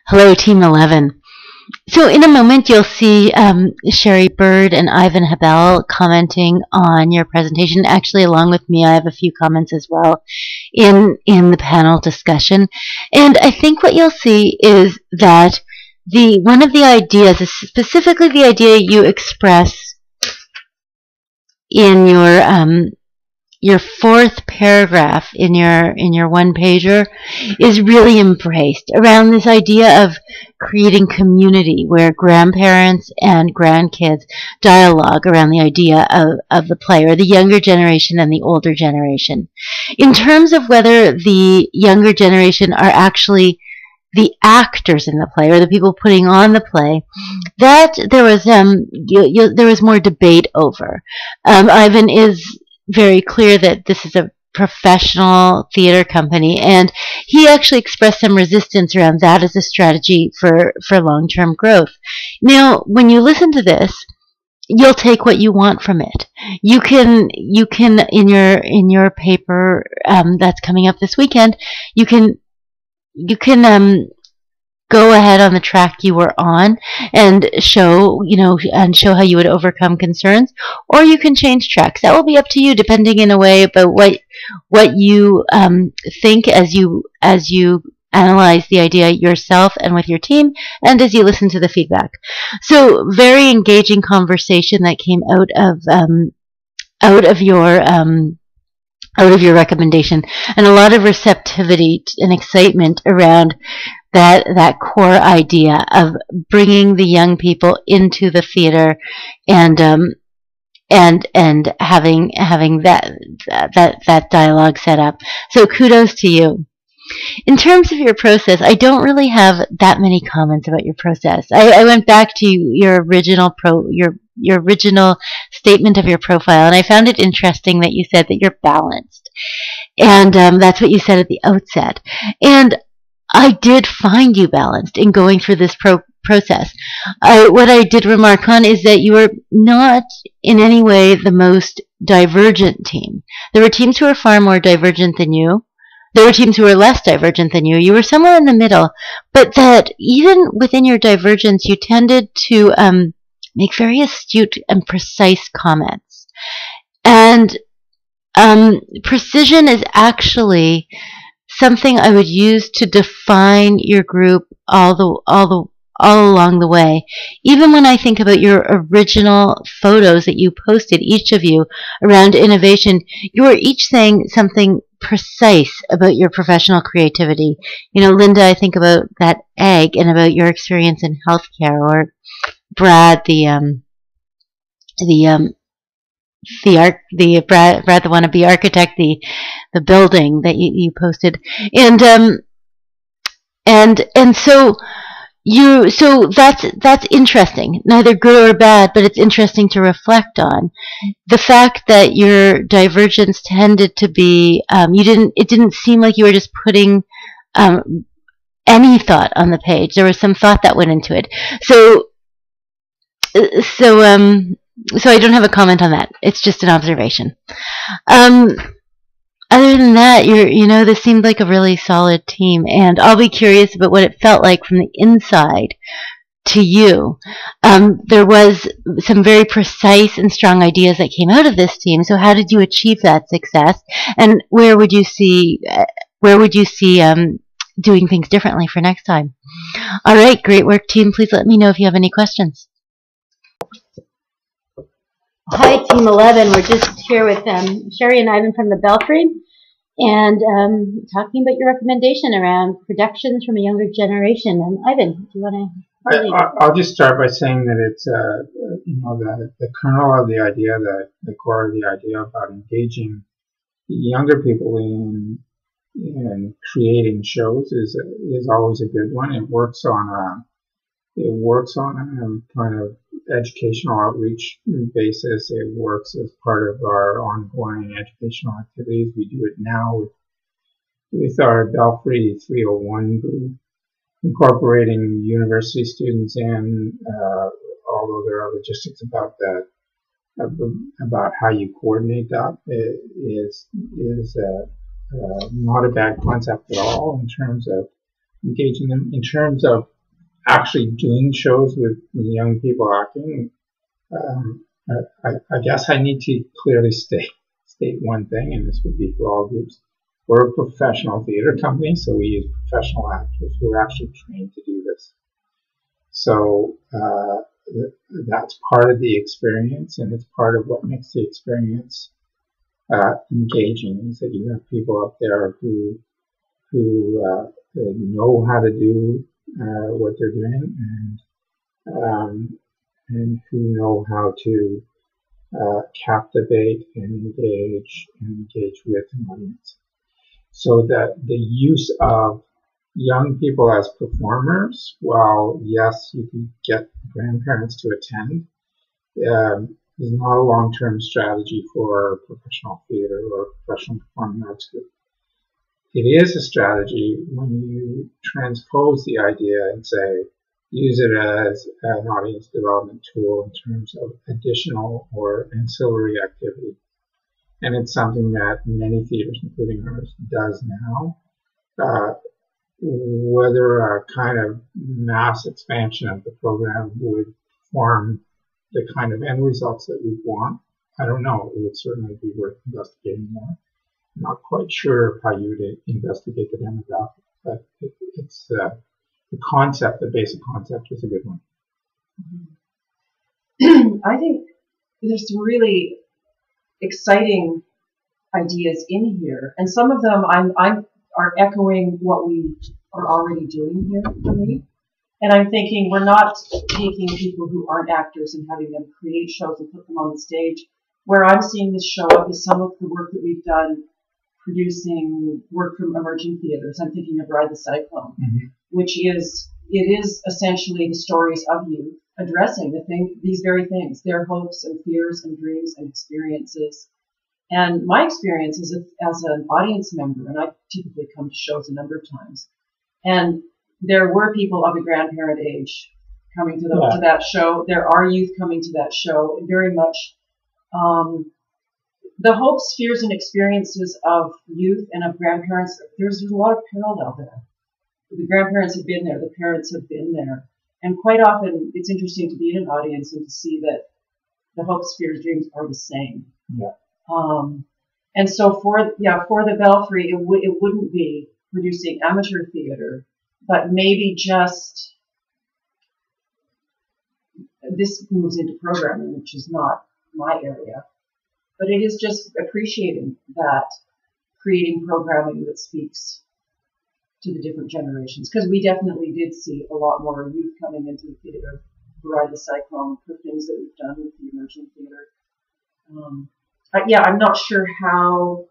Hello, Team 11. So in a moment, you'll see Sherry Bird and Ivan Habel commenting on your presentation. Actually, along with me, I have a few comments as well in the panel discussion. And I think what you'll see is that one of the ideas is specifically the idea you express in your fourth paragraph in your one pager is really embraced around this idea of creating community where grandparents and grandkids dialogue around the idea of the play, or the younger generation and the older generation. In terms of whether the younger generation are actually the actors in the play or the people putting on the play, that there was more debate over. Ivan is very clear that this is a professional theater company, and he actually expressed some resistance around that as a strategy for long-term growth. Now, when you listen to this, you'll take what you want from it. You can in your paper that's coming up this weekend, you can go ahead on the track you were on and show how you would overcome concerns, or you can change tracks. That will be up to you, depending in a way about what you think as you analyze the idea yourself and with your team, and as you listen to the feedback. So, very engaging conversation that came out of your recommendation, and a lot of receptivity and excitement around that core idea of bringing the young people into the theater and having that dialogue set up. So kudos to you. In terms of your process, I don't really have that many comments about your process. I went back to your original your original statement of your profile, and I found it interesting that you said that you're balanced, and that's what you said at the outset. And I did find you balanced in going through this process. What I did remark on is that you were not in any way the most divergent team. There were teams who were far more divergent than you. There were teams who were less divergent than you. You were somewhere in the middle, but that even within your divergence, you tended to make very astute and precise comments. And precision is actually something I would use to define your group all along the way. Even when I think about your original photos that you posted, each of you, around innovation, you were each saying something precise about your professional creativity. Linda, I think about that egg and about your experience in healthcare, or Brad, Brad, the wannabe architect, the building that you posted, and so that's interesting. Neither good or bad, but it's interesting to reflect on the fact that your divergence tended to be it didn't seem like you were just putting any thought on the page. There was some thought that went into it. So I don't have a comment on that. It's just an observation. Other than that, this seemed like a really solid team, and I'll be curious about what it felt like from the inside to you. There was some very precise and strong ideas that came out of this team. So how did you achieve that success, and where would you see doing things differently for next time? All right, great work, team. Please let me know if you have any questions. Hi, Team 11. We're just here with Sherry and Ivan from the Belfry, and talking about your recommendation around productions from a younger generation. And Ivan, do you want to? I'll just start by saying that it's the kernel of the idea, the core of the idea about engaging younger people in creating shows is always a good one. It works on a kind of educational outreach basis. It works as part of our ongoing educational activities. We do it now with our Belfry 301 group, incorporating university students and although there are logistics about that, about how you coordinate that, is not a bad concept at all in terms of engaging them, in terms of actually doing shows with young people acting, I guess I need to clearly state one thing, and this would be for all groups. We're a professional theater company, so we use professional actors who are actually trained to do this. So that's part of the experience, and it's part of what makes the experience engaging, is that you have people up there who know how to do what they're doing, and who know how to captivate and engage with an audience. So that the use of young people as performers, while yes, you can get grandparents to attend, is not a long-term strategy for professional theater or professional performing arts group. It is a strategy when you transpose the idea and say, use it as an audience development tool in terms of additional or ancillary activity. And it's something that many theaters, including ours, does now. Whether a kind of mass expansion of the program would form the kind of end results that we want, I don't know. It would certainly be worth investigating more. I'm not quite sure how you would investigate the demographic, but it's the concept, the basic concept, is a good one. I think there's some really exciting ideas in here, and some of them are echoing what we are already doing here for me. And I'm thinking we're not taking people who aren't actors and having them create shows and put them on the stage. Where I'm seeing this show up is some of the work that we've done producing work from emerging theaters. I'm thinking of Ride the Cyclone, which is essentially the stories of youth addressing these very things, their hopes and fears and dreams and experiences. And my experience is as an audience member, and I typically come to shows a number of times, and there were people of a grandparent age coming to that show. There are youth coming to that show, and very much the hopes, fears, and experiences of youth and of grandparents. There's a lot of parallel there. The grandparents have been there, the parents have been there, and quite often it's interesting to be in an audience and to see that the hopes, fears, dreams are the same. Yeah. And so for the Belfry, it wouldn't be producing amateur theater, but maybe just this moves into programming, which is not my area, but it is just appreciating that, creating programming that speaks to the different generations, because we definitely did see a lot more youth coming into the theater, Ride the Cyclone, for things that we've done with the emerging theater. I'm not sure how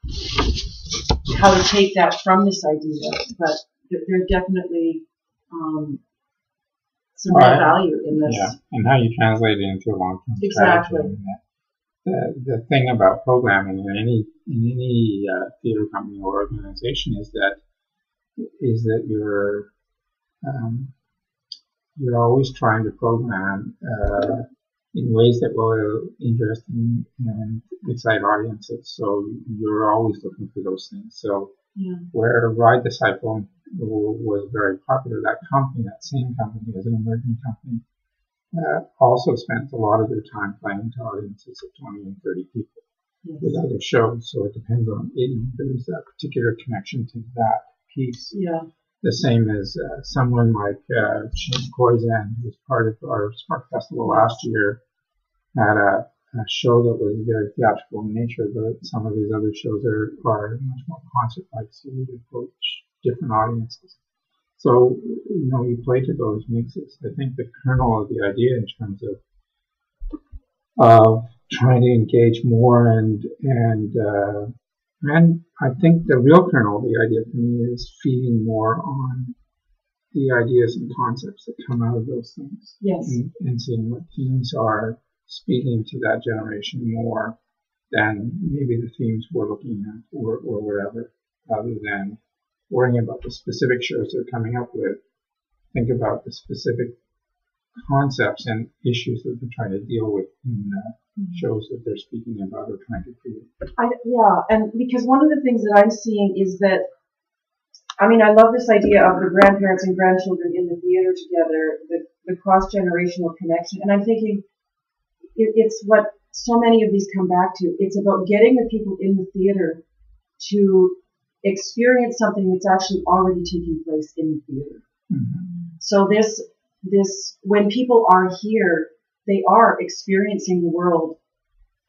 to take that from this idea, but there's definitely some real value in this. Yeah, and how you translate it into a long-term Exactly. strategy. The thing about programming in any theater company or organization is that you're always trying to program in ways that will interest and excite audiences. So you're always looking for those things. So where Ride the Cyclone was very popular, that same company as an emerging company, also spent a lot of their time playing to audiences of 20 and 30 people with other shows. So it depends on there's that particular connection to that piece. Yeah. The same as someone like Shane Koizan, who was part of our Spark Festival last year, had a show that was very theatrical in nature, but some of these other shows are much more concert-like, so we approach different audiences. So, you play to those mixes. I think the kernel of the idea in terms of trying to engage more and I think the real kernel of the idea for me is feeding more on the ideas and concepts that come out of those things. Yes. And seeing what themes are speaking to that generation more than maybe the themes we're looking at or whatever, rather than worrying about the specific shows they're coming up with. Think about the specific concepts and issues that they're trying to deal with in shows that they're speaking about or trying to create. And because one of the things that I'm seeing is that I mean, I love this idea of the grandparents and grandchildren in the theater together, the cross-generational connection. And I'm thinking it's what so many of these come back to. It's about getting the people in the theater to experience something that's actually already taking place in the theater. Mm-hmm. So when people are here, they are experiencing the world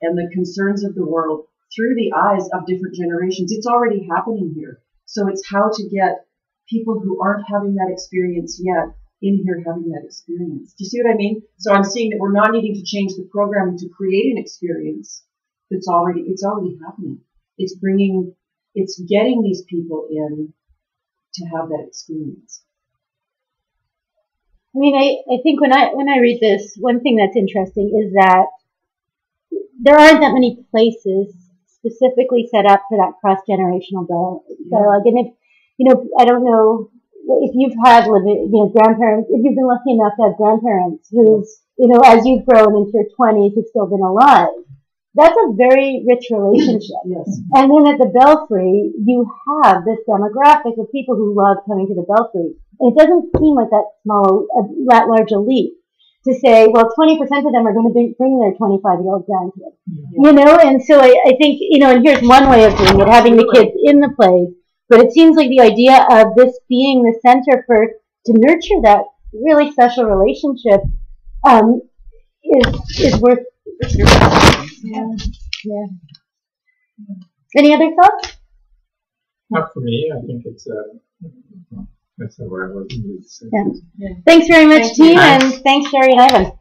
and the concerns of the world through the eyes of different generations. It's already happening here. So it's how to get people who aren't having that experience yet in here having that experience. Do you see what I mean? So I'm seeing that we're not needing to change the programming to create an experience it's already happening. It's getting these people in to have that experience. I mean, I think when I read this, one thing that's interesting is that there aren't that many places specifically set up for that cross-generational dialogue. And if, I don't know if you've had grandparents, if you've been lucky enough to have grandparents who's, as you've grown into your 20s have still been alive. That's a very rich relationship. Yes. And then at the Belfry, you have this demographic of people who love coming to the Belfry. And it doesn't seem like that large a leap to say, well, 20% of them are going to bring their 25-year-old grandkids. Yeah. And so I think, and here's one way of doing it, having the kids in the plays. But it seems like the idea of this being the center to nurture that really special relationship is worth. Yeah. Any other thoughts? Not for me. I think it's that's what I was going to say. Yeah. Thanks very much, team, and thanks, Sherry and Ivan.